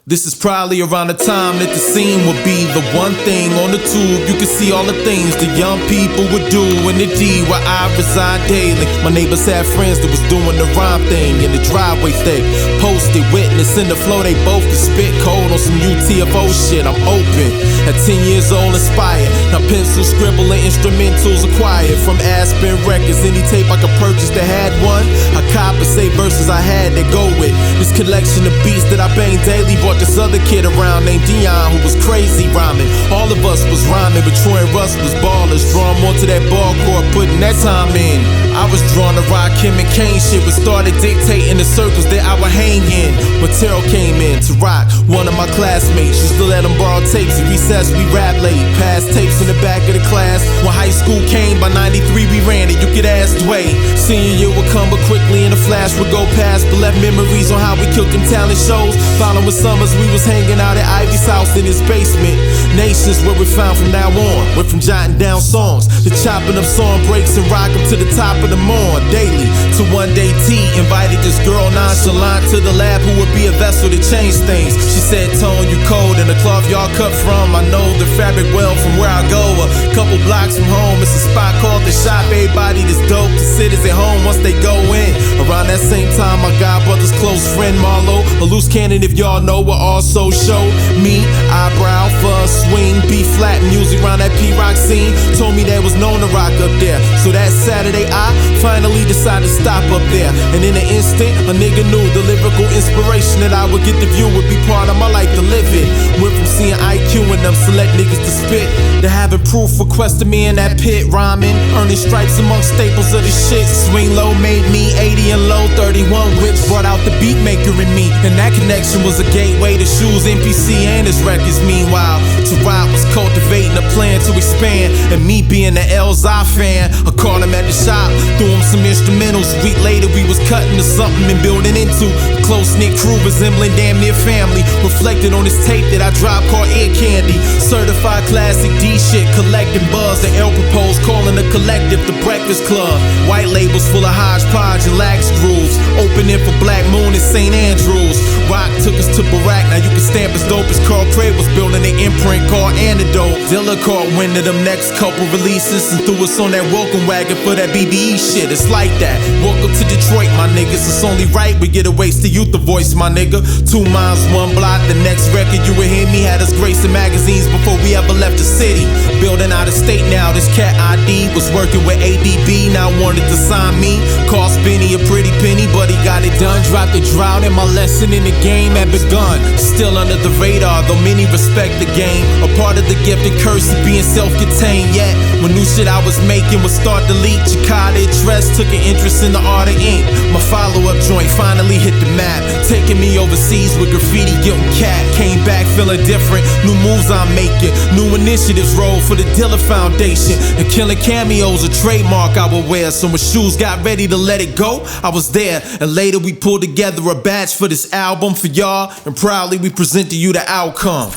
This is probably around the time that the scene would be the one thing on the tube. You can see all the things the young people would do in the D where I reside daily. My neighbors had friends that was doing the rhyme thing in the driveway they posted, witness in the flow. They both could spit cold on some UTFO shit. I'm open at 10 years old, inspired. Now pencil scribble and instrumentals acquired from Aspen Records. Any tape I could purchase that had one, I cop and say verses I had to go with. This collection of beats that I bang daily brought this other kid around named Dion who was crazy rhyming. All of us was rhyming, but Troy and Russ was ballers. Drawn more to that ball court, putting that time in. I was drawn to rock him and Kane shit, but started dictating the circles that I would hang in. But Terrell came in to rock. One of my classmates used to let him borrow tapes. At recess we rap late, passed tapes in the back of the class. When high school came, by 93 we ran it. You could ask Dwayne. Senior year would come, but quickly in a flash would go past. But left memories on how we killed them talent shows. Following summers we was hanging out at Ivy's house in his basement. Nations where we found from now on. Went from jotting down songs to chopping up song breaks and rock them to the top of the morn. Daily to one day T invited this girl nonchalant to the lab who would be a vessel to change things. She said, Tone, you cold and the cloth y'all cut from. I know the fabric well from where I go. A couple blocks from home, it's a spot called the shop. Everybody that's dope to sit is at home once they go in. Around that same time, my godbrother's close friend Marlo, a loose cannon if y'all know, will also show me eyebrow, fuzz, swing, B flat music around that P-Rock scene. Told me there was known to rock up there. So that Saturday I finally decided to stop up there. And in an instant, a nigga knew the lyrical inspiration that I would get to view would be part of my life to live it. Went from seeing IQ and them select niggas to spit, to having proof requesting me in that pit, rhyming, earning stripes amongst staples of the shit. Swing low made me 80 and low, 31 whips brought out the beat maker in me. And that connection was a gateway to shoes, MPC and his records. Meanwhile, Tarot was cultivating a plan to expand, and me being the Elzai fan, I caught him at the shop, threw him some instrumentals. A week later we was cutting to something and building into a close-knit crew resembling damn near family. Reflected on this tape that I dropped called Ear Candy. Certified classic D shit, collecting buzz. The L proposed calling the collective the Breakfast Club. White labels full of hodgepodge and lax grooves, opening for Black Moon and St. Andrews. Rock took us to Barack, now you can stamp as dope as Carl Craig was building an imprint called Antidote. Dilla caught wind of them next couple releases and threw us on that welcome wagon for that BBE shit. It's like that. Welcome to Detroit, my niggas. It's only right we get a waste to youth the voice, my nigga. 2 miles, 1 block. The next record you would hear me had us gracing magazines before we ever left the city. Building out of state now. This cat ID was working with ADB, now wanted to sign me. Cost Benny a pretty penny, but he got it done. Dropped the drought and my lesson in the game had begun. Still under the radar, though many respect the game. A part of the gift and curse of being self-contained. Yet, when new shit I was making would start to leak, Chicago dress took an interest in the art of ink. My follow-up joint finally hit the map, taking me overseas with graffiti, guilting cat. Came back feeling different, new moves I'm making, new initiatives roll for the Dilla Foundation. And killing cameos a trademark I would wear. So when shoes got ready to let it go, I was there. And later we pulled together a batch for this album for y'all, and proudly we present to you the outcome.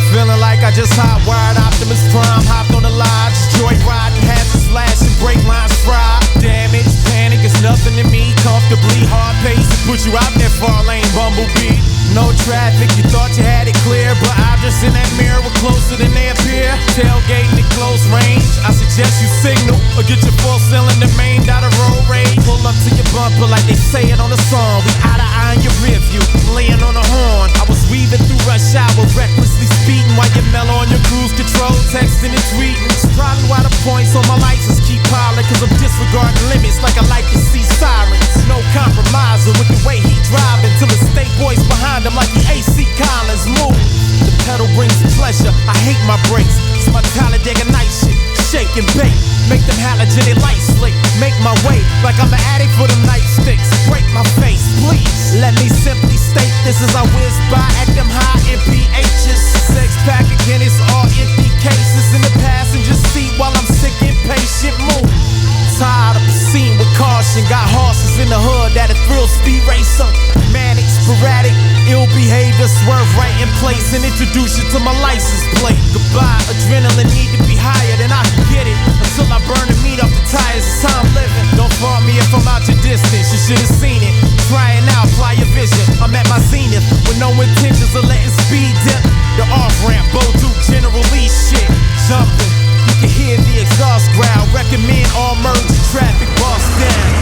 Feeling like I just hot-wired Optimus Prime, hopped on the lodge, joyriding, had to slash and break lines fried. Damage, panic is nothing to me, comfortably hard pace to put you out that far lane, bumblebee. No traffic, you thought you had it clear, but objects in that mirror were closer than they appear. Tailgating at close range, I suggest you signal or get your 4-cylinder mained out of road rage. Pull up to your bumper like they say it on the song. We out of eye in your rear view, laying on the horn. I was weaving through rush hour, recklessly speeding while you mellow on your cruise control, texting and tweeting. It's probably why the points on my license keep piling, cause I'm disregarding limits like I like to see sirens. No compromising with the way he driving, till the state boys behind him like the AC Collins. Move, the pedal brings pleasure, I hate my brakes. It's my Talladega night shit, shake and bake. Make them halogenic lights slick, make my way like I'm an addict for them nightsticks. Break my face, please. Let me simply state this as I whiz by at them high MPHs. 6-pack of Guinness, all empty cases in the passenger seat while I'm sick and patient. ambition. Got horses in the hood that a thrill speed racer. Manic, sporadic, ill behavior, swerve right in place and introduce you to my license plate. Goodbye, adrenaline need to be higher than I can get it. Until I burn the meat off the tires, it's how I'm living. Don't fault me if I'm out your distance, you should've seen it. Try it now, apply your vision. I'm at my zenith with no intentions of letting speed dip. The off-ramp, Bo Duke, General Lee shit. Jumping, you can hear the exhaust growl. Recommend all merge traffic, boss down.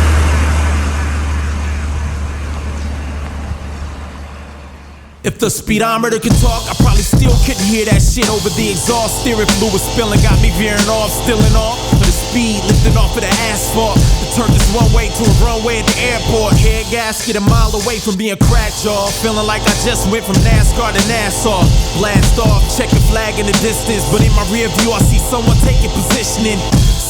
If the speedometer could talk, I probably still couldn't hear that shit over the exhaust. Steering fluid spilling got me veering off, still in awe of the speed lifting off of the asphalt. To turn this one way to a runway at the airport. Head gasket a mile away from being cracked, y'all. Feeling like I just went from NASCAR to Nassau. Blast off, check the flag in the distance, but in my rear view I see someone taking positioning.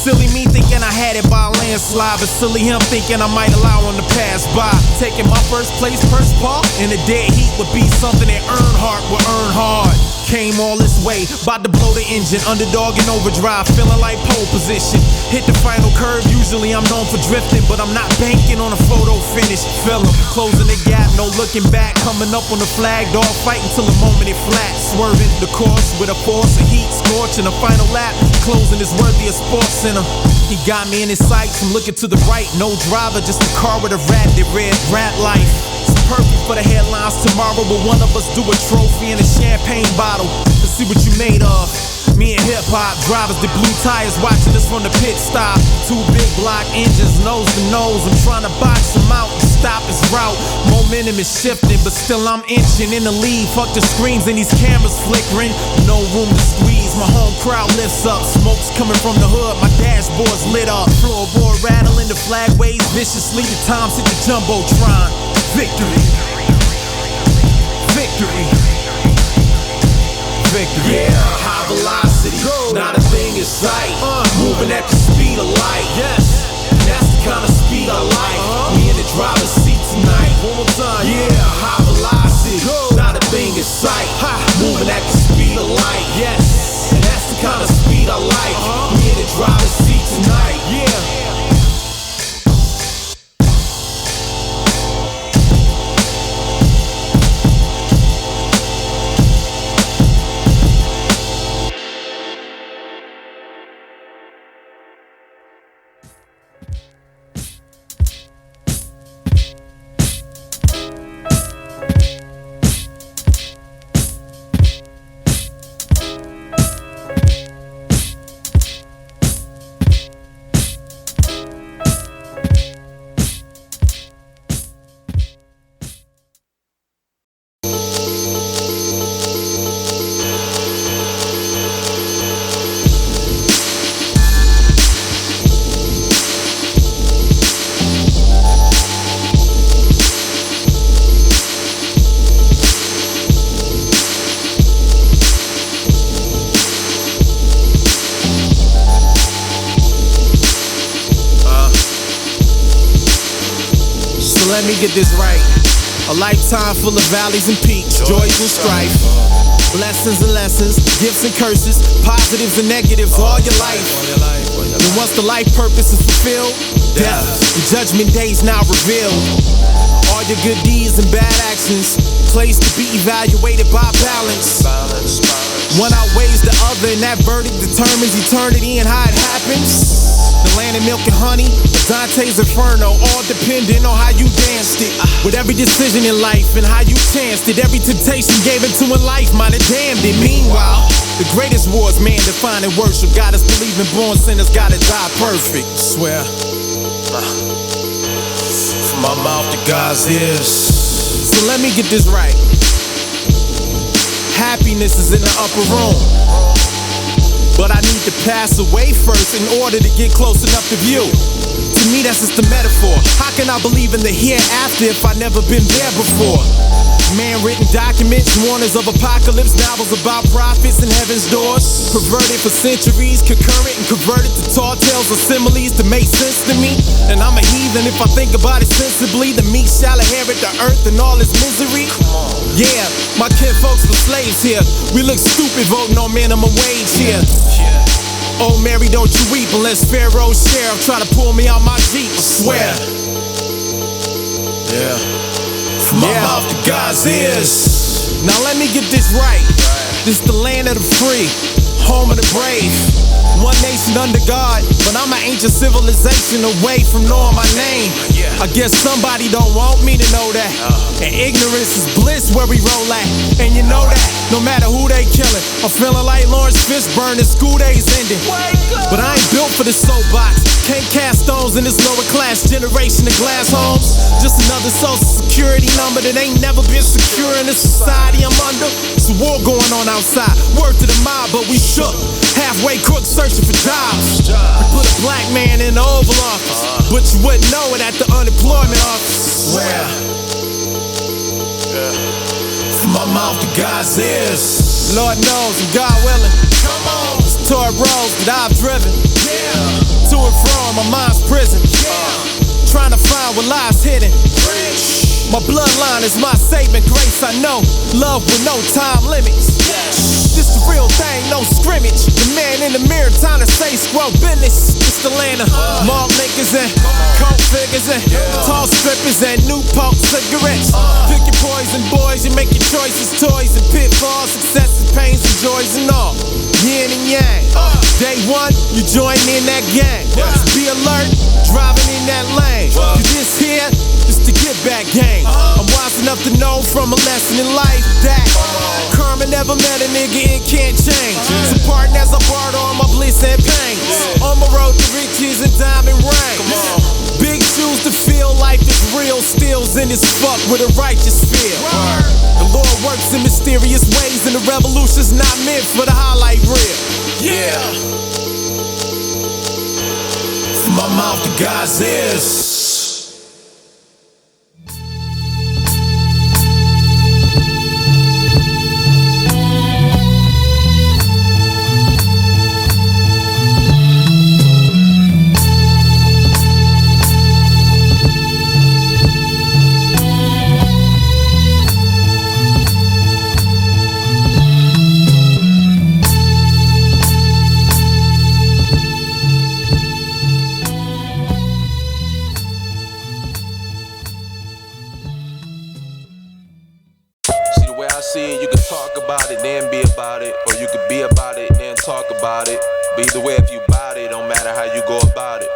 Silly me thinking I had it by a landslide, but silly him thinking I might allow him to pass by. Taking my first place, first ball in the dead heat would be something that Earnhardt would earn hard. Came all this way, bout to blow the engine, underdog in overdrive, feeling like pole position. Hit the final curve, usually I'm known for drifting, but I'm not banking on a photo finish. Feel 'em, closing the gap, no looking back, coming up on the flag, dog fighting till the moment it flat. Swerving the course with a force of heat, scorching the final lap, closing is worthy of Sports Center. He got me in his sights, I'm looking to the right, no driver, just a car with a rat that read Rat Life. It's perfect for the headlines tomorrow, but one of us do a trophy in a champagne bottle. Let's see what you made of. Me and hip-hop drivers, the blue tires watching us from the pit stop. Two big block engines, nose to nose. I'm trying to box him out and stop his route. Momentum is shifting, but still I'm inching in the lead. Fuck the screens and these cameras flickering. No room to squeeze, my home crowd lifts up. Smoke's coming from the hood, my dashboard's lit up. Floorboard rattling, the flag waves viciously. The times hit the jumbotron. Victory. Victory. Victory. Yeah, high velocity, not a thing in sight. Moving at the speed of light. Yes, that's the kind of speed I like. Me in the driver's seat tonight. One more time. Yeah, high velocity, not a thing in sight. Moving at the speed of light. Yes, and that's the kind of speed I like. Me in the driver's seat tonight. Yeah. Let me get this right. A lifetime full of valleys and peaks, joys and strife, blessings and lessons, gifts and curses, positives and negatives all your life. And once the life purpose is fulfilled, death, the judgment day's now revealed. All your good deeds and bad actions, placed to be evaluated by balance. One outweighs the other, and that verdict determines eternity and how it happens. The land of milk and honey, Dante's Inferno, all depending on how you danced it. With every decision in life and how you chanced it, every temptation gave into in life might have damned it. Meanwhile, the greatest wars man define and worship. Got us believing born sinners gotta die perfect. Swear, from my mouth to God's ears. So let me get this right. Happiness is in the upper room, but I need to pass away first in order to get close enough to view. To me, that's just a metaphor. How can I believe in the hereafter if I've never been there before? Man-written documents, warnings of apocalypse, novels about prophets and heaven's doors. Perverted for centuries, concurrent and converted to tall tales or similes to make sense to me. And I'm a heathen if I think about it sensibly. The meek shall inherit the earth and all its misery. Yeah, my kinfolks were slaves here. We look stupid voting on minimum wage here. Oh Mary, don't you weep unless Pharaoh's sheriff try to pull me out my Jeep, I swear. Yeah. From my mouth to God's ears. Now let me get this right. This the land of the free, home of the brave. One nation under God, but I'm an ancient civilization away from knowing my name. I guess somebody don't want me to know that. And ignorance is bliss where we roll at. And you know that, no matter who they killin', I'm feeling like Lawrence Fishburne and school days ending. But I ain't built for this soapbox. Can't cast stones in this lower class generation of glass homes. Just another social security number that ain't never been secure in the society I'm under. It's a war going on outside, word to the mob, but we shook. Halfway crooks searching for jobs. We put a black man in the Oval Office, but you wouldn't know it at the unemployment office. Where? From my mouth to God's ears. Lord knows, and God willing, Come on. it's toward roads that I've driven. To and from my mind's prison. Trying to find what lies hidden. My bloodline is my saving grace, I know. Love with no time limits. This the real thing, no scrimmage. The man in the mirror trying to say scrub business. It's the land of mall niggas and coke figures and tall strippers and new poke cigarettes. Pick your poison, boys, you make your choices, toys and pitfalls, successes, pains and joys and all. Yin and yang. Day one, you join in that gang. Just be alert, driving in that lane. You just here, just to get back game. I'm wise enough to know from a lesson in life that karma never met a nigga, it can't change. So pardon as I barred all my bliss and pain. On my road to riches and diamond rings. Big shoes to feel life is real, steals in this fuck with a righteous feel. The Lord works in mysterious ways, and the revolution's not meant for the highlight reel. Yeah. From my mouth to God's ears. Then be about it, or you could be about it and then talk about it. But either way, if you bout it, don't matter how you go about it.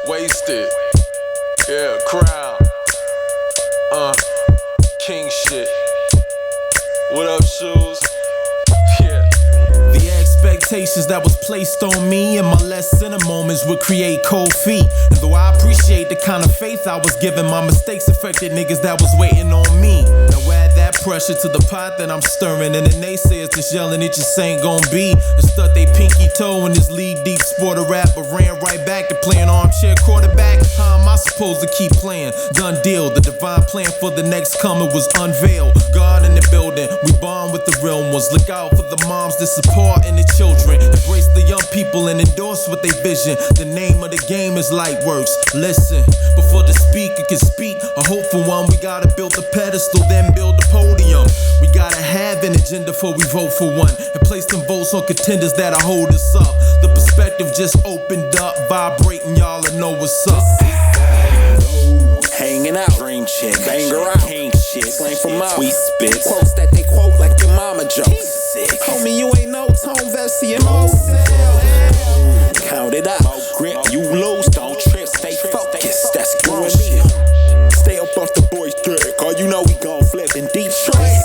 Wasted, yeah, crown, king shit. What up, shoes? Yeah. The expectations that was placed on me in my less center moments would create cold feet. And though I appreciate the kind of faith I was given, my mistakes affected niggas that was waiting on me. Now add that pressure to the pot that I'm stirring, and the naysayers just yelling it just ain't gon' be. And stuck they pinky toe in this league deep sport of rap, but ran right back to playing armchair quarterback. How am I supposed to keep playing? Done deal, the divine plan for the next coming was unveiled. God in the building, we bond with the real ones. Look out for the moms that support and the children. Embrace the young people and endorse what they vision. The name of the game is Lightworks. Listen, before the speaker can speak, a hopeful one, we gotta build the pedestal, then build the podium. We gotta have an agenda before we vote for one, and place them votes on contenders that'll hold us up. The perspective just opened up, vibrating, y'all know what's up. Hanging out, dream chick, bang her out, king shit, slang from out, sweet spits, quotes that they quote like your mama jokes. Homie, you ain't no tone Vessi and count it out, grip, you lose, don't trip, stay focused, that's you and me. Stay up off the boys' dick, all you know we gon' flip in Detroit.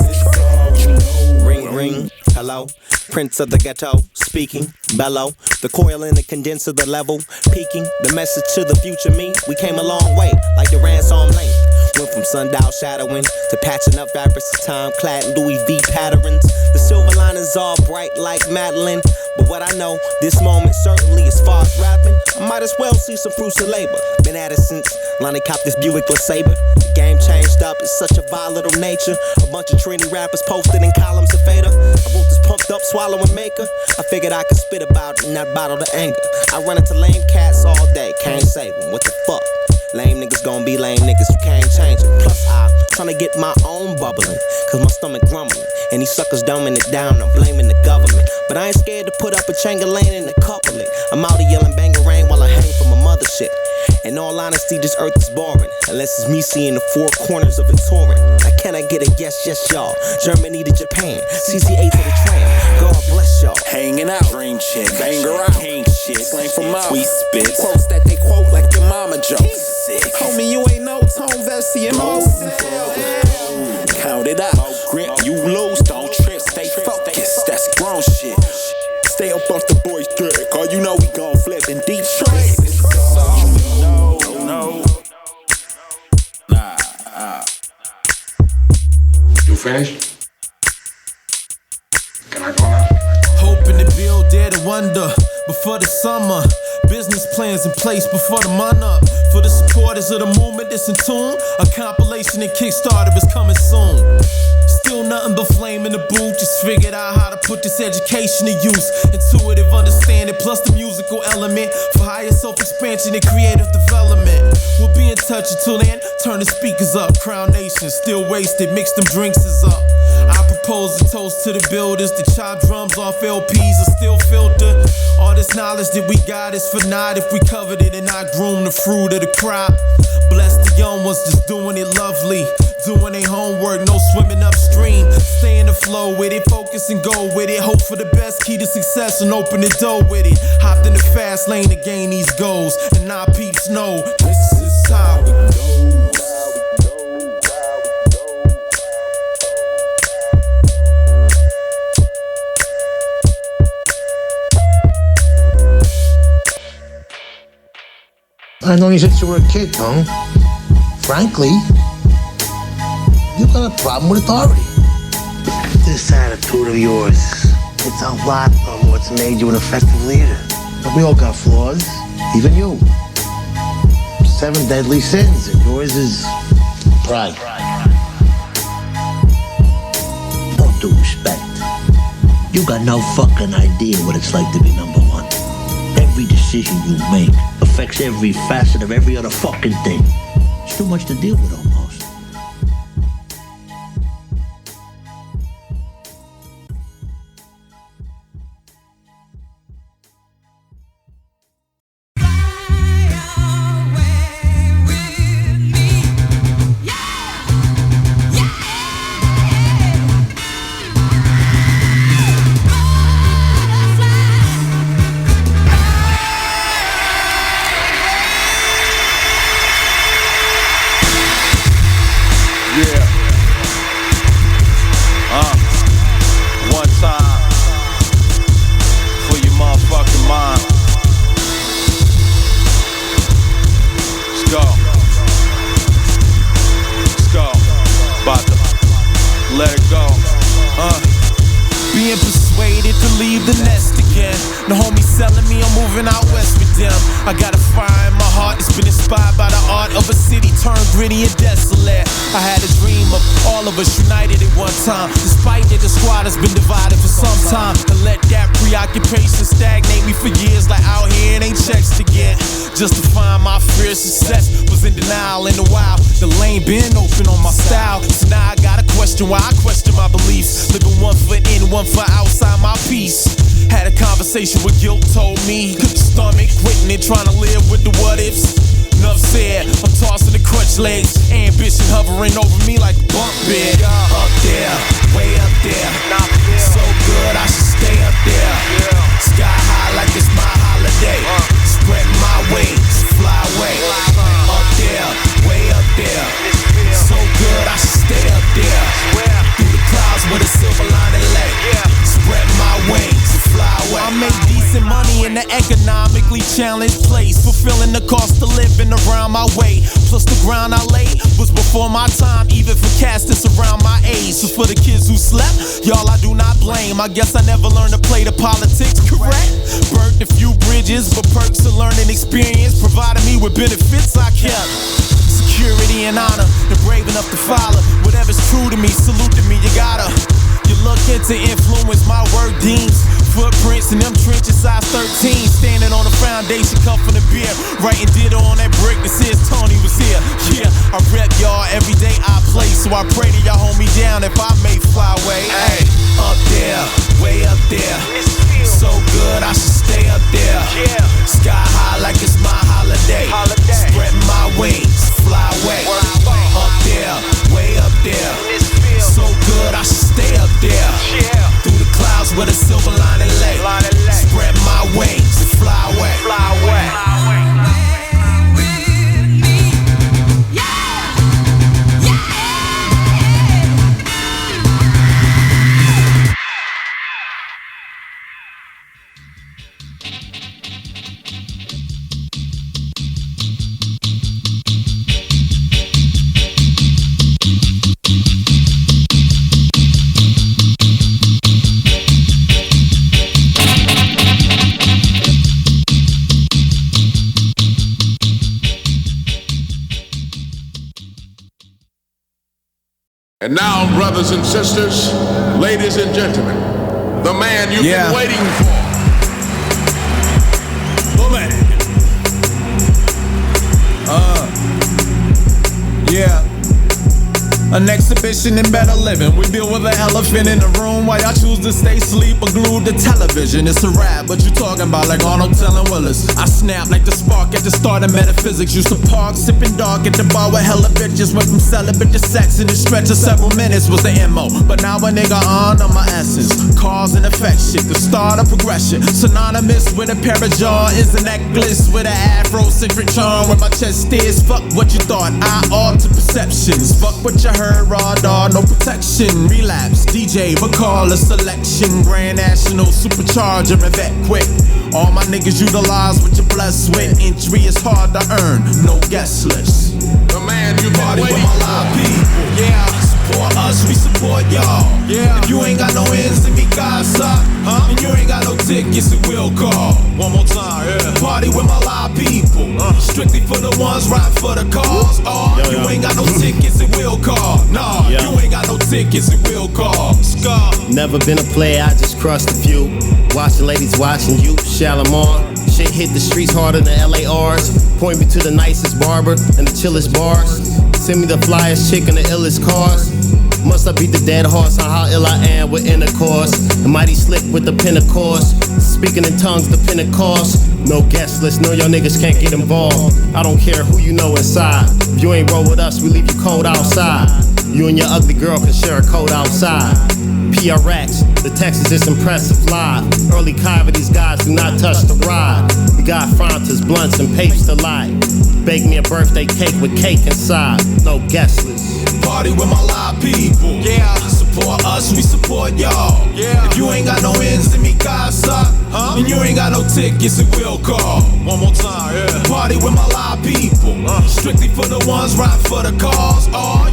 Ring, ring, hello, Prince of the ghetto, speaking, bellow, the coil in the condenser, the level, peaking, the message to the future me, we came a long way, like the ransom length. Went from sundial shadowing to patching up fabrics of time, clad in Louis V patterns. The silver lining's all bright like Madeline. But what I know, this moment certainly as far as rapping, I might as well see some fruits of labor. Been at it since Lonnie copped this Buick LeSabre. The game changed up, it's such a volatile nature. A bunch of Trini rappers posted in columns of Fader. I wrote this pumped up swallowing maker. I figured I could spit about it and not bottle the anger. I run into lame cats all day, can't save them, what the fuck? Lame niggas gon' be lame niggas, you can't change it. Plus I'm tryna get my own bubbling, cause my stomach grumbling. And these suckers dumbing it down, I'm blaming the government. But I ain't scared to put up a Changalang and a couple it. I'm out here yelling bangarang while I hang from a mother shit. In all honesty, this earth is boring, unless it's me seeing the four corners of it touring. Now can I get a yes, yes, y'all? Germany to Japan, CCA to the tram. God bless y'all. Hanging out, dream chick, banger out, king shit, slang from out. We spit quotes that they quote like your mama jokes. Homie, you ain't no tone Vessi and all. Count it out, grip, you lose, don't trip, stay focused. That's grown shit. Stay up off the boys' dick, all you know we gon' flip in Detroit. No. Nah. You finished? Can I go now? Hoping to build dare to wonder before the summer. Business plans in place before the month up. For the supporters of the movement that's in tune, a compilation and Kickstarter is coming soon. Still nothing but flame in the booth. Just figured out how to put this education to use. Intuitive understanding plus the musical element for higher self-expansion and creative development. We'll be in touch until then. Turn the speakers up. Crown Nation still wasted. Mix them drinks is up. I propose a toast to the builders. The chop drums off LPs are still filtered. All this knowledge that we got is for naught if we covered it and not groomed the fruit of the crop. Bless the young ones just doing it lovely. Doing their homework, no swimming upstream. Stay in the flow with it, focus and go with it. Hope for the best, key to success and open the door with it. Hopped in the fast lane to gain these goals. And now peeps know this is how it goes. I know you since you were a kid, Tone. Frankly, you got a problem with authority. This attitude of yours, it's a lot of what's made you an effective leader. But we all got flaws, even you. 7 deadly sins, and yours is pride. All due respect, you got no fucking idea what it's like to be number one. Every decision you make affects every facet of every other fucking thing. It's too much to deal with almost. I got a fire in my heart that's been inspired by the art of a city turned gritty and desolate. I had a dream of all of us united at one time, despite that the squad has been divided for some time. And let that preoccupation stagnate me for years, like out here it ain't checks to get. Just to find my fear of success was in denial in the wild. The lane been open on my style, so now I gotta question why I question my beliefs. Living 1 foot in, 1 foot outside my peace. Had a conversation with guilt, told me couldn't stomach quitting and trying to live with the what ifs. Enough said, I'm tossing the crutch legs. Ambition hovering over me like a bunk bed. Up there, way up there. So good, I should stay up there. Sky high like it's my holiday. Spread my wings, fly away. Up there, way up there. So good, I should stay up there. Through the clouds with a silver lining lay. Spread my wings and fly away. I make decent money in an economically challenged place, fulfilling the cost of living around my way. Plus the ground I laid was before my time, even for cats that's around my age. So for the kids who slept, y'all I do not blame. I guess I never learned to play the politics correct. Burnt a few bridges, but perks of learning experience provided me with benefits I kept. Security and honor, and brave enough to follow whatever's true to me. Salute to me, you gotta. You look into influence my work deems. footprints in them trenches, size 13. Standing on the foundation, cuffing the beer. Writing ditto on that brick that says Tony was here. Yeah, I rep y'all every day I play, so I pray that y'all hold me down if I may fly away. Hey, up there, way up there. So good, I should stay up there. Sky high like it's my holiday. Spread my wings, fly away. Up there, way up there. So good, I should stay up there. Through the clouds where the silver lining lay. Spread my wings and fly away. And now, brothers and sisters, ladies and gentlemen, the man you've been waiting for. Woman. Yeah. An exhibition in better living. We deal with an elephant in the room while y'all choose to stay asleep or glued to television. It's a rap, but you talking about like Arnold telling Willis. I snap like the spark at the start of metaphysics. Used to park, sipping dark at the bar with hella bitches. Went from celibate to sex in the stretch of several minutes was the MO. But now a nigga on my essence. Cause and effect shit, the start of progression. Synonymous with a pair of jaw is a necklace with an Afrocentric charm. Where my chest is, fuck what you thought. I alter perceptions. Fuck what you heard, raw dog, no protection. Relapse, DJ, recall a selection. Grand National, supercharger, vet quick. All my niggas utilize what you're blessed with. Entry is hard to earn, no guest list. The man you Party with waiting my live people. Yeah, support us, we support y'all. Yeah. If you ain't got no ends to me, casa, and you ain't got no tickets, it will call. One more time, yeah. Party with my live people. Strictly for the ones right for the cause. You ain't got no tickets, it will call. Nah, you ain't got no tickets, it will call. Scar. Never been a player, I just crushed a few. Watching ladies watching you, Shalimar. Shit hit the streets harder than LARs. Point me to the nicest barber and the chillest bars. Send me the flyest chick and the illest cars. Must I beat the dead horse on how ill I am with intercourse? The mighty slick with the Pentecost. Speaking in tongues, the Pentecost. No guest list, no y'all niggas can't get involved. I don't care who you know inside. If you ain't roll with us, we leave you cold outside. You and your ugly girl can share a coat outside. PRX, the Texas is impressive live. Early Kiva, these guys do not touch the ride. We got Frontas, blunts, and papes to light. Bake me a birthday cake with cake inside. No guest list. Party with my live people. Yeah, support us, we support y'all. Yeah. If you ain't got no ends to me, casa, and you ain't got no tickets, it will call. One more time, yeah. Party with my live people. Strictly for the ones right for the cause.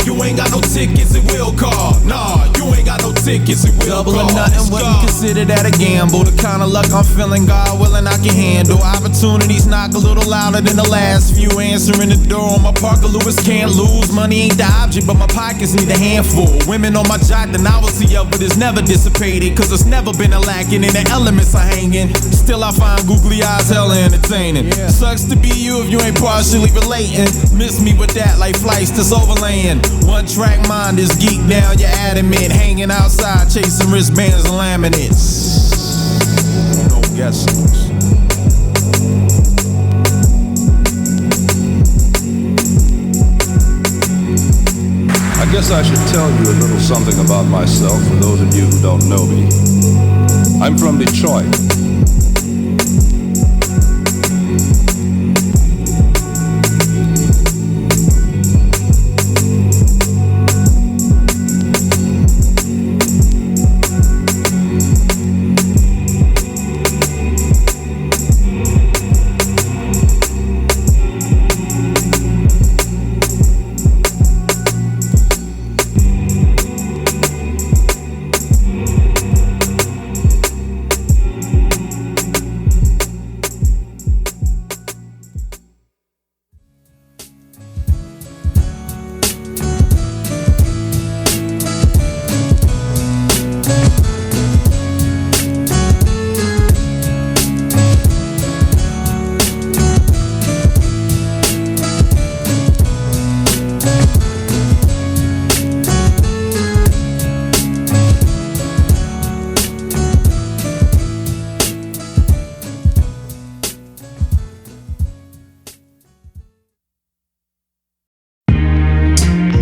You ain't got no tickets, it will call. Nah, you ain't got no tickets, it will call. Double or nothing, wouldn't consider that a gamble. The kind of luck I'm feeling, God willing, I can handle. Opportunities knock a little louder than the last few. Answering the door on my Parker Lewis, can't lose. Money ain't the object, but my pockets need a handful. Women on my jock, the novelty of it is never dissipated. Cause it's never been a lacking in the elements I hang in. Still I find googly eyes hella entertaining. Sucks to be you if you ain't partially relating. Miss me with that like flights that's overlaying. One track mind is geek, now you're adamant. Hanging outside chasing wristbands and laminates. No guessing. I guess I should tell you a little something about myself for those of you who don't know me. I'm from Detroit.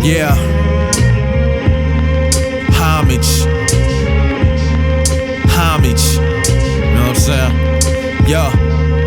Yeah. Homage. You know what I'm saying? Yo,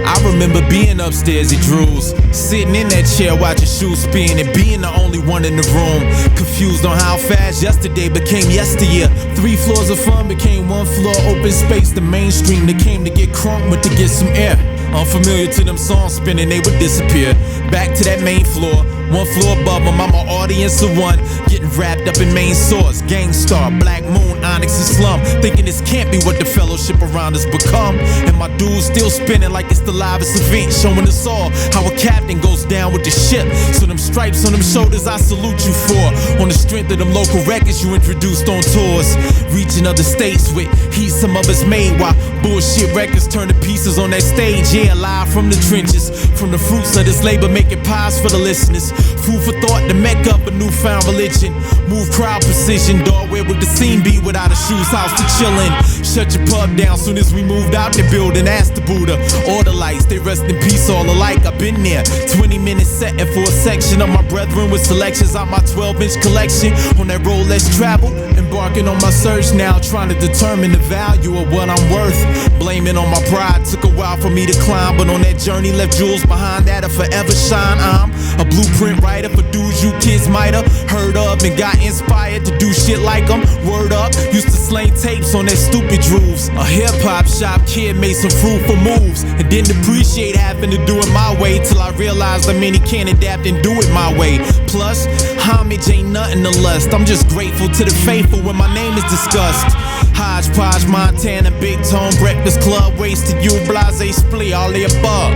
I remember being upstairs at Drew's, sitting in that chair watching shoes spin and being the only one in the room, confused on how fast yesterday became yesteryear. 3 floors of fun became 1 floor open space. The mainstream that came to get crunk went to get some air. Unfamiliar to them songs spinning, they would disappear. Back to that main floor, 1 floor above them, I'm an audience of 1, getting wrapped up in main source. Gangstar, Black Moon, Onyx and Slum, thinking this can't be what the fellowship around us become. And my dude's still spinning like it's the livest event, showing us all how a captain goes down with the ship. So them stripes on them shoulders I salute you for, on the strength of them local records you introduced on tours, reaching other states with heat some of us made, while bullshit records turn to pieces on that stage. Yeah, live from the trenches, from the fruits of this labor, making pies for the listeners. Food for thought, the mecca of a newfound religion. Move crowd precision, dog, where would the scene be without a shoes house to chillin'? Shut your pub down soon as we moved out the building. Ask the Buddha, or the lights, they rest in peace all alike. I've been there, 20 minutes setting for a section of my brethren with selections out my 12-inch collection. On that road, let's travel, embarking on my search now, trying to determine the value of what I'm worth. Blaming on my pride, took a while for me to climb, but on that journey left jewels behind that'll forever shine. I'm a blueprint writer for dudes you kids might have heard of and got inspired to do shit like them. Word up, used to sling tapes on that stupid grooves. A hip-hop shop kid made some fruitful moves and didn't appreciate having to do it my way, till I realized that many can't adapt and do it my way. Plus, homage ain't nothing to lust, I'm just grateful to the faithful when my name is discussed. Hodgepodge, Montana, Big Tone, Breakfast Club, Wasted You, Blase, Splee, all the above,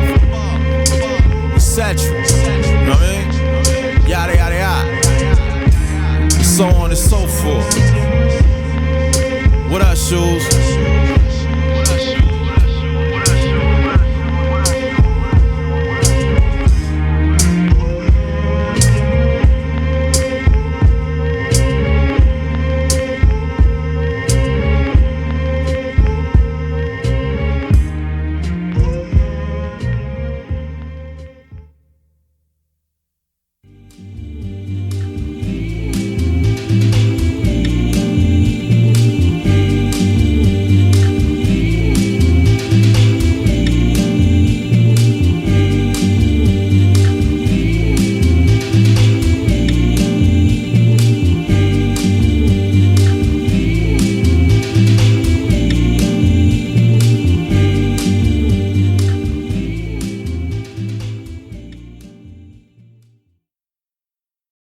etc. You know what I mean? Yada yada yada, and so on and so forth. What up, Shoes?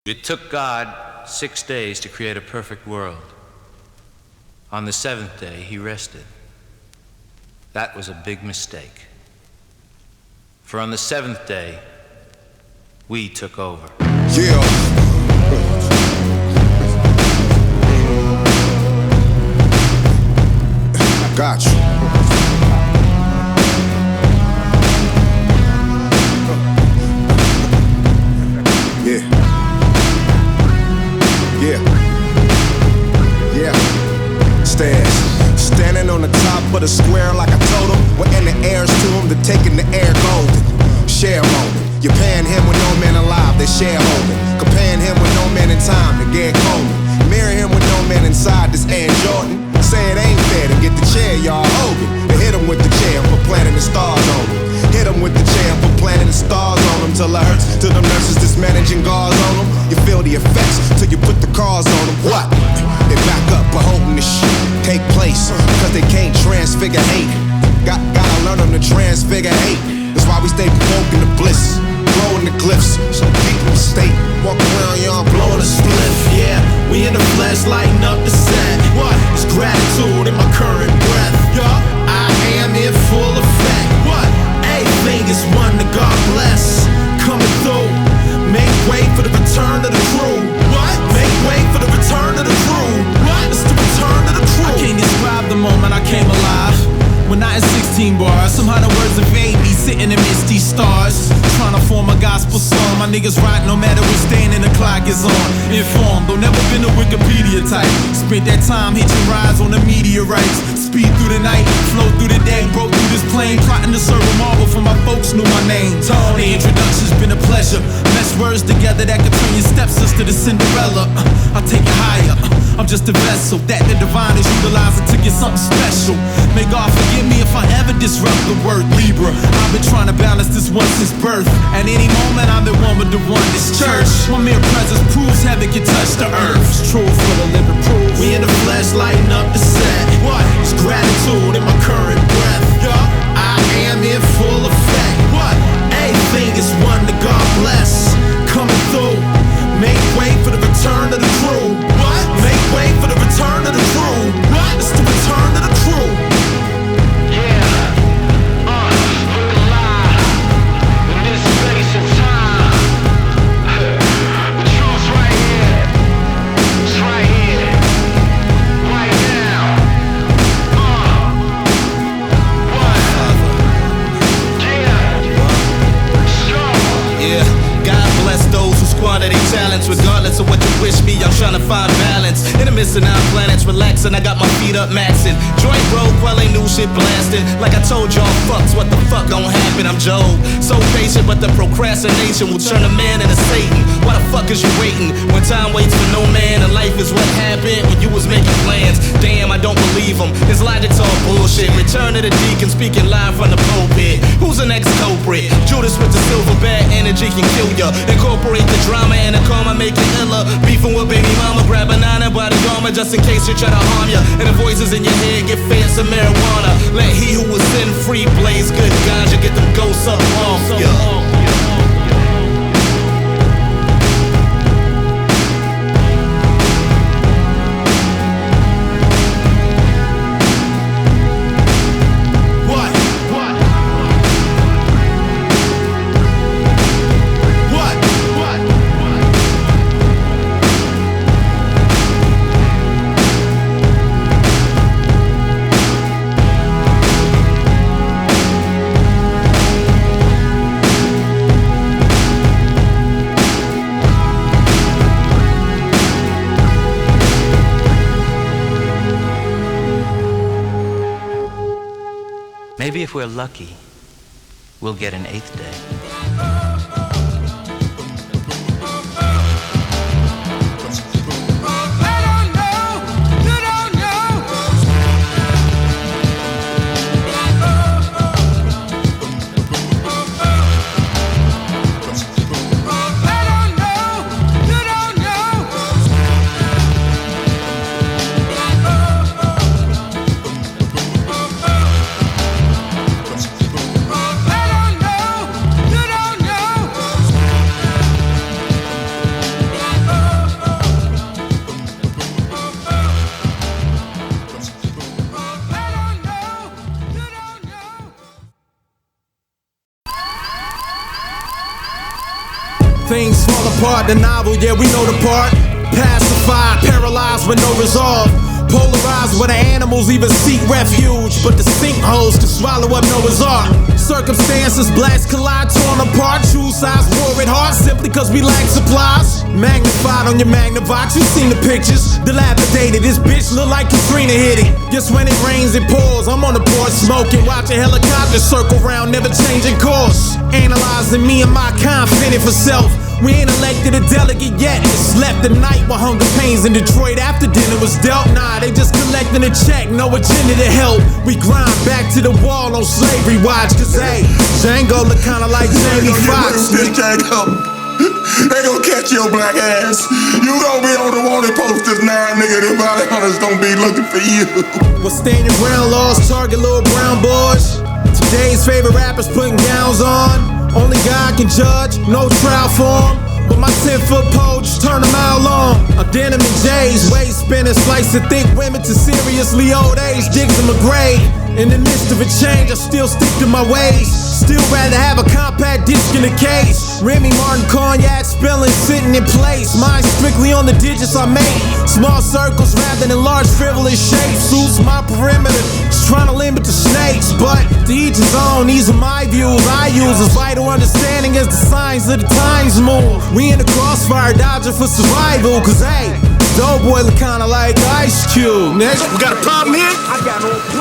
It took God 6 days to create a perfect world. On the 7th day, he rested. That was a big mistake. For on the 7th day, we took over. Yeah. I got you. Yeah. Standing on the top of the square like I told him, we're in the heirs to him, they're taking the air golden. Share moment, you're paying him with no man alive, they're shareholding. Comparing him with no man in time, to get Coleman. Mirror him with no man inside, this Air Jordan. Say it ain't fair to get the chair, y'all Hogan. They hit him with the chair for planting the stars on him. Hit him with the chair for planting the stars on him, till it hurts, till the nurses dismanaging guards on him. You feel the effects till you put the cars on them. What? They back up for hoping this shit take place, cause they can't transfigure hate. Gotta learn them to transfigure hate. That's why we stay provoking the bliss, blowing the cliffs, so deep in the state. Walk around, y'all blowing a spliff. Yeah, we in the flesh lighting up the set. What? It's gratitude in my current breath. Yup, I am in full effect. What? Everything is one to God bless. Coming through, make way for the return of the crew. What? Make way for the return of the crew. What? It's the return of the crew. I can't describe the moment I came alive. When I in 16 bars, somehow Final words evade me, sitting amidst these stars. Trying to form a gospel song. My niggas rock no matter which standing the clock is on. Informed, though never been a Wikipedia type. Spent that time hitching rides on the meteorites. Speed through the night, flow through the day. Broke through this plane, plotting to serve a marble for my folks knew my name. Tony, introduction's been a pleasure. Mesh words together that could turn your stepsister to Cinderella. I'll take it higher. I'm just a vessel that the divine is utilizing to get something special. May God forgive me if I ever disrupt the word Libra. I've been trying to balance this one since birth. At any moment I'm at one with the one, this church. My mere presence proves heaven can touch the earth. It's true for the living proof. We in the flesh lighting up the set. What? It's gratitude in my current breath. I am in full effect. What? Everything is one that God bless. Coming through. Make way for the return of the crew. What? Make way for the return of the crew. What? It's the return of the crew. Squander their talents, regardless of what you wish me. I'm trying to find balance in the midst of nine planets, relaxing. I got my feet up, maxing. Joint broke while ain't new shit blasting. Like I told y'all, fucks, what the fuck gon' happen? I'm Job, so patient, but the procrastination will turn a man into Satan. Why the fuck is you waiting when time waits for no man? And life is what happened when you was making plans. Damn, I don't believe him. His logic's all bullshit. Return to the deacon, speaking live from the pulpit. Who's the next culprit? Judas with the silver bad energy can kill ya. Incorporate the drama and the karma, make it iller. Beefing with baby mama, grab a 9 and body armor just in case you try to harm ya. And the voices in your head get fed some marijuana. Let he who was sin free blaze good ganja, get them ghosts up off ya. Maybe if we're lucky, we'll get an 8th day. Things fall apart, the novel, yeah, we know the part. Pacified, paralyzed with no resolve. Polarized where the animals even seek refuge, but the sinkholes can swallow up Noah's Ark. Circumstances, blacks collide, torn apart. True size, war at heart, simply cause we lack supplies. Magnified on your Magnavox, you seen the pictures. Dilapidated, this bitch look like Katrina hit it. Guess when it rains, it pours. I'm on the porch smoking, watching helicopters circle round, never changing course. Analyzing me and my kind, fitting for self. We ain't elected a delegate yet. Slept the night with hunger pains in Detroit after dinner was dealt. Nah, they just collecting a check, no agenda to help. We grind back to the wall on slavery watch. Cause hey, Django look kinda like Jamie Foxx. They gon' catch your black ass. You gon' be on the wanted posters now, nigga. The bounty hunters gon' be looking for you. Well, stand your ground laws, target little brown boys. Today's favorite rappers putting gowns on. Only God can judge, no trial for him. But my 10-foot pole just turn a mile long. A denim and J's, waist spinning, slice of thick women to seriously old age, digs in my grave. In the midst of a change, I still stick to my ways. Still rather have a compact disc in a case. Remy Martin cognac spilling, sitting in place. Mine strictly on the digits I made. Small circles rather than large frivolous shapes. Suits my perimeter, just trying to limit the snakes. But to each his own, these are my views. I use as vital understanding as the signs of the times move. We in the crossfire, dodging for survival. Cause hey, Doughboy look kinda like Ice Cube, nigga. We got a problem here?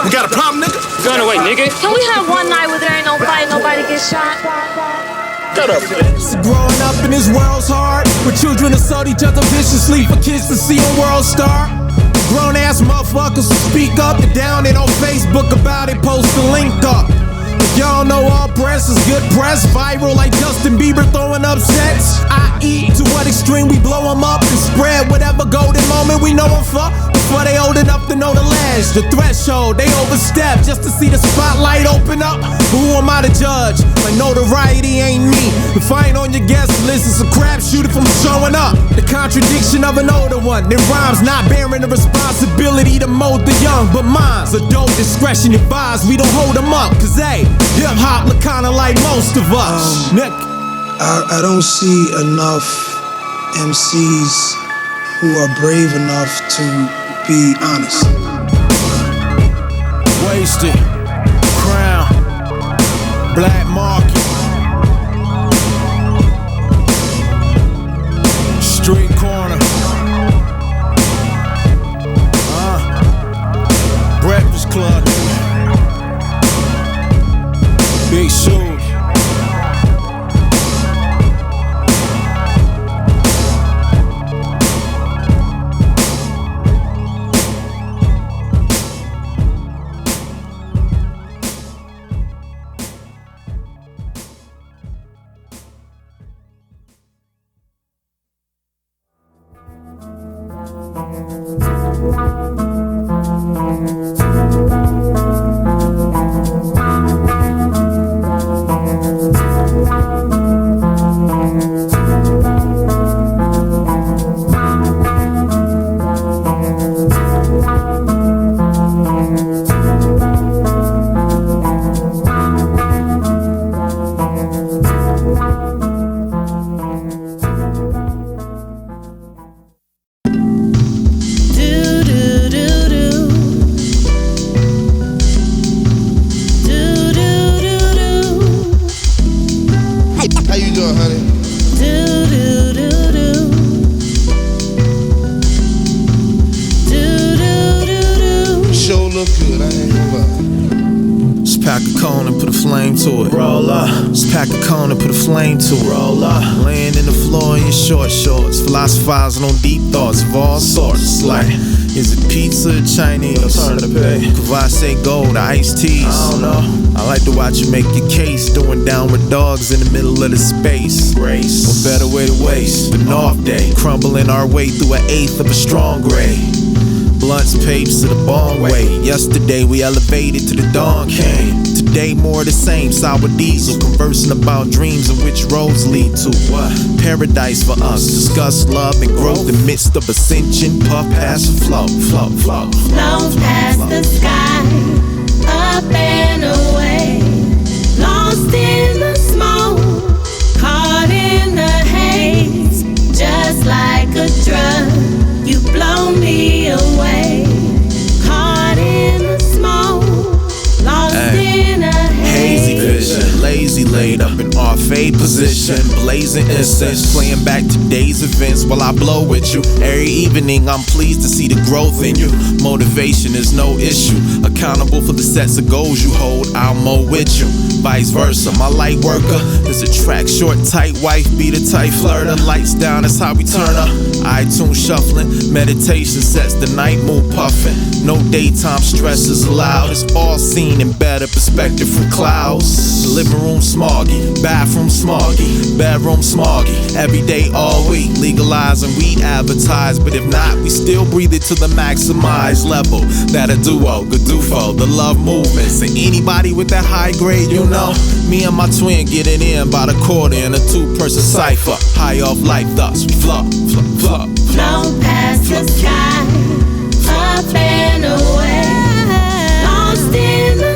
We got a problem, nigga? Going away, nigga. Can we have one night where there ain't no fight, nobody gets shot? Shut up, man. So growing up in this world's hard, where children assault each other viciously for kids to see a world star. Grown ass motherfuckers who speak up and down it on Facebook about it, post the link up. If y'all know all press is good press, viral like Justin Bieber throwing up sets. I.e. to what extreme we blow them up and spread whatever golden moment we know them for. Before they old enough to know the ledge, the threshold they overstep just to see the spotlight open up. But who am I to judge? Like notoriety ain't me. If I ain't on your guest list, it's a crapshoot if I'm showing up. The contradiction of an older one, their rhymes not bearing the responsibility to mold the young. But mine's adult discretion advised, we don't hold them up. Cause hey, hip hop look kinda like most of us. I don't see enough MCs who are brave enough to be honest. Wasted, crown, black market, street corner, Breakfast Club, big shoes. Philosophizing on deep thoughts of all sorts. Like, is it pizza or Chinese? Kvasse gold, iced teas. I don't know. I like to watch you make your case, doing downward dogs in the middle of the space. Grace, what better way to waste an off day, crumbling our way through an eighth of a strong gray. Blunts, papes to the bong way. Yesterday we elevated to the dawn came. Today more the same, sour diesel, conversing about dreams and which roads lead to what? Paradise for us, discuss love and growth amidst of ascension, puff past the flow, flow, flow. Flow past the sky, up and away, lost in the smoke, caught in the haze, just like a drug, you blow me away, caught in the smoke, lost in a hazy vision, lazy laid up in off-fade position, blazing incense, playing back today's events while I blow with you. Every evening I'm pleased to see the growth in you. Motivation is no issue, accountable for the sets of goals you hold, I'll mow with you. Vice versa, my light worker is a track short, tight wife, be the tight flirter. Lights down, that's how we turn up. iTunes shuffling, meditation sets the night mood puffing. No daytime stress is allowed, it's all seen in better perspective from clouds. The living room smoggy, bathroom smoggy, bedroom smoggy. Every day, all week, legalizing weed advertised. But if not, we still breathe it to the maximized level. That a duo, Godufo, the love movements. And anybody with that high grade, you know, me and my twin get it in by the quarter in a two-person cipher. High off life, thus we flow, flow, flow. Flow past the sky, up and away, lost in the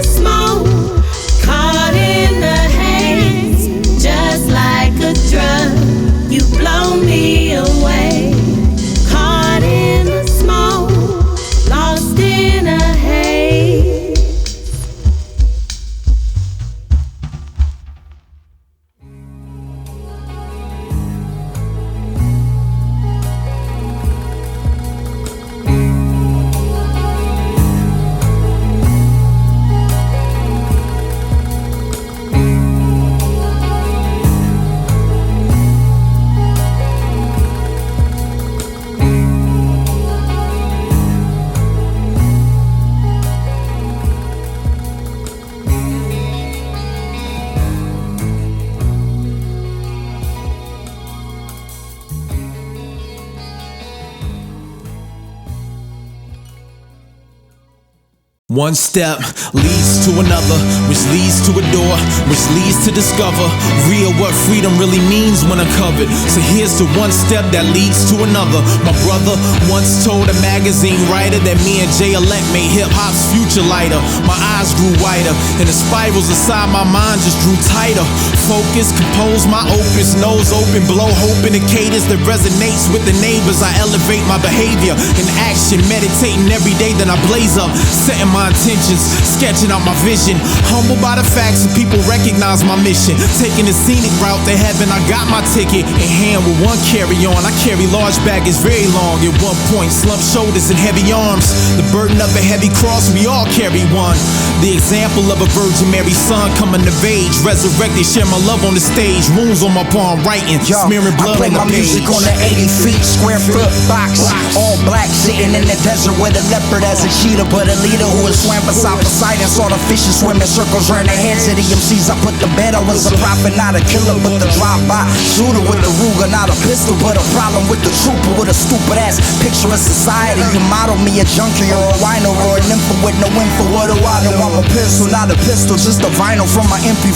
One step leads to another, which leads to a door, which leads to discover real what freedom really means when uncovered. So here's the one step that leads to another. My brother once told a magazine writer that me and Jay Elect made hip-hop's future lighter. My eyes grew wider, and the spirals inside my mind just grew tighter. Focus, compose my opus, nose open, blow hope in the cadence that resonates with the neighbors. I elevate my behavior in action, meditating every day, then I blaze up, setting my intentions, sketching out my vision. Humbled by the facts that people recognize my mission. Taking the scenic route to heaven, I got my ticket in hand with one carry-on. I carry large baggage very long. At one point, slumped shoulders and heavy arms. The burden of a heavy cross, we all carry one. The example of a Virgin Mary son coming of age, resurrected, share my love on the stage. Wounds on my palm, writing, smearing blood on the page. I play my music on the 80 feet, square foot box. All black, sitting in the desert with a leopard as a cheetah, but a leader who swam beside Poseidon, saw the fishes swim in circles round their heads. To the MCs I put the bed, I was a prophet, not a killer, but the drive-by shooter with the Ruger, not a pistol, but a problem with the trooper with a stupid ass picture of society. You model me a junkie or a wino or an info with no info. What do I know? I'm a pistol, not a pistol, just a vinyl from my MP,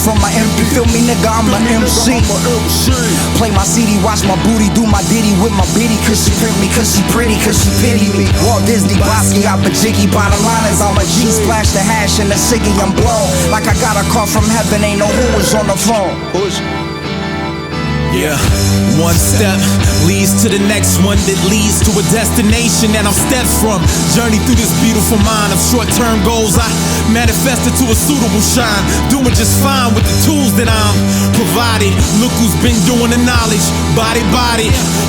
Feel me, nigga, I'm an MC. Play my CD, watch my booty, do my ditty with my biddy, cause she print me, cause she pretty, cause she pity me. Walt Disney, Bosky, I'm a jiggy, bottom line is I'm a G, splash the hash and the ciggy, I'm blown like I got a call from heaven, ain't no who is on the phone. Yeah, one step leads to the next one that leads to a destination that I'm steps from. Journey through this beautiful mind of short-term goals, I manifested to a suitable shine. Doing just fine with the tools that I'm provided. Look who's been doing the knowledge, body.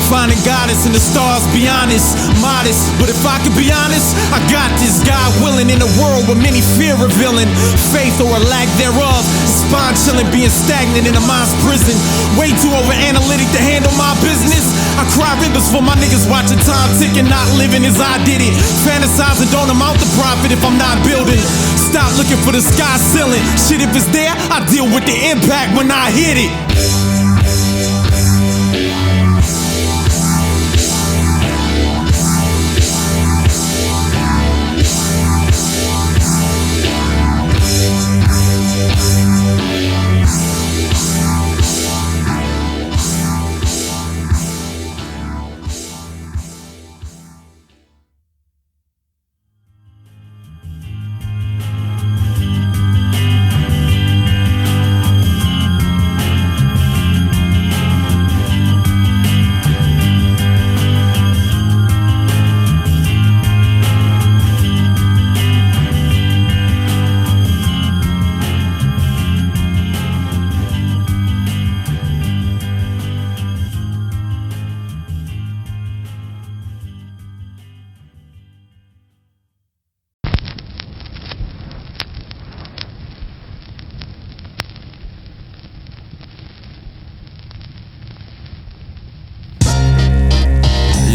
Finding guidance in the stars, be honest, modest. But if I could be honest, I got this. God willing, in a world where many fear revealing faith or a lack thereof. Spine chilling, being stagnant in a mind's prison. Way too over-analytic to handle my business. I cry rivers for my niggas watching time ticking, not living as I did it. Fantasizing don't amount to profit if I'm not building. Stop looking for the sky ceiling. Shit, if it's there, I deal with the impact when I hit it.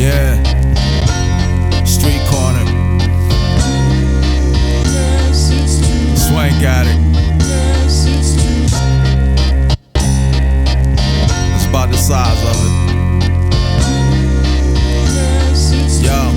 Yeah, street corner. Swank got it. That's about the size of it. Yo.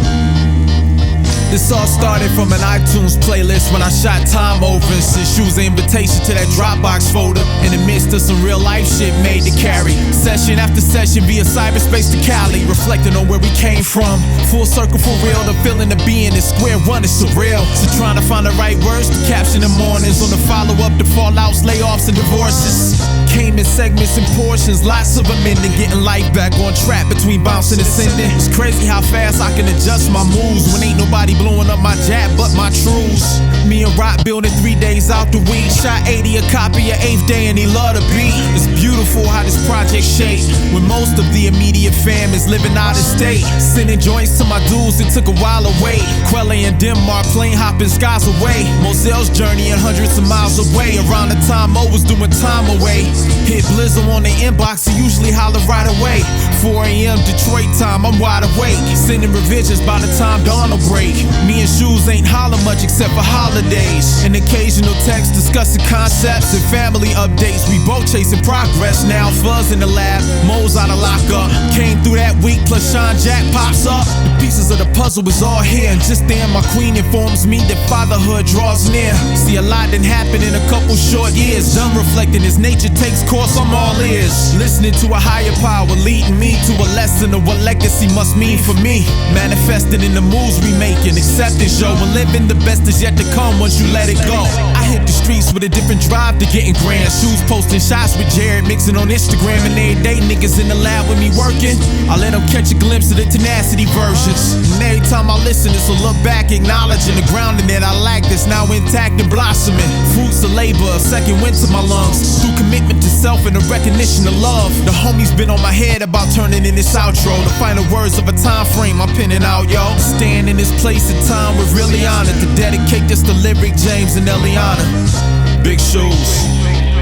This all started from an iTunes playlist when I shot time over and sent shoes an invitation to that Dropbox folder. In the midst of some real life shit made to carry. Session after session via cyberspace to Cali, reflecting on where we came from. Full circle for real, the feeling of being in square one is surreal. So trying to find the right words to caption the mornings on the follow-up to fallouts, layoffs, and divorces. Came in segments and portions, lots of amending, getting life back on track between bouncing and sending. It's crazy how fast I can adjust my moves when ain't nobody blowing up my jab but my truths. Me and Rock building 3 days out the week. Shot 80 a copy of 8th Day and he love the beat. It's beautiful how this project shaped when most of the immediate fam is living out of state. Sending joints to my dudes, it took a while away. Quelle and Denmark, plane hopping skies away. Moselle's journeying hundreds of miles away. Around the time Mo was doing time away. Hit Blizzle on the inbox, he usually holler right away. 4 a.m. Detroit time, I'm wide awake. Sending revisions by the time dawn will break. Me and Shoes ain't holler much except for holidays. An occasional text discussing concepts and family updates. We both chasing progress. Now Fuzz in the lab, Mo's out of lockup. Came through that week, plus Sean Jack pops up. The pieces of the puzzle is all here, and just then my queen informs me that fatherhood draws near. See, a lot didn't happen in a couple short years. Done reflecting as nature takes course, I'm all ears. Listening to a higher power leading me to a lesson of what legacy must mean for me. Manifesting in the moves we making, accepting show and living the best is yet to come once you let it go. I hit the streets with a different drive to getting grand. Shoes posting shots with Jared, mixing on Instagram, and every day niggas in the lab with me working. I let them catch a glimpse of the tenacity versions. And every time I listen, it's a look back, acknowledging the grounding that I lack that's now intact and blossoming. Fruits of labor, a second wind to my lungs. Through commitment to self and a recognition of love. The homie's been on my head about turning in this outro. The final words of a time frame I'm pinning out, yo. Stand in this place and time, we're really honored to dedicate this to Lyric, James, and Eliana. Big Shoes.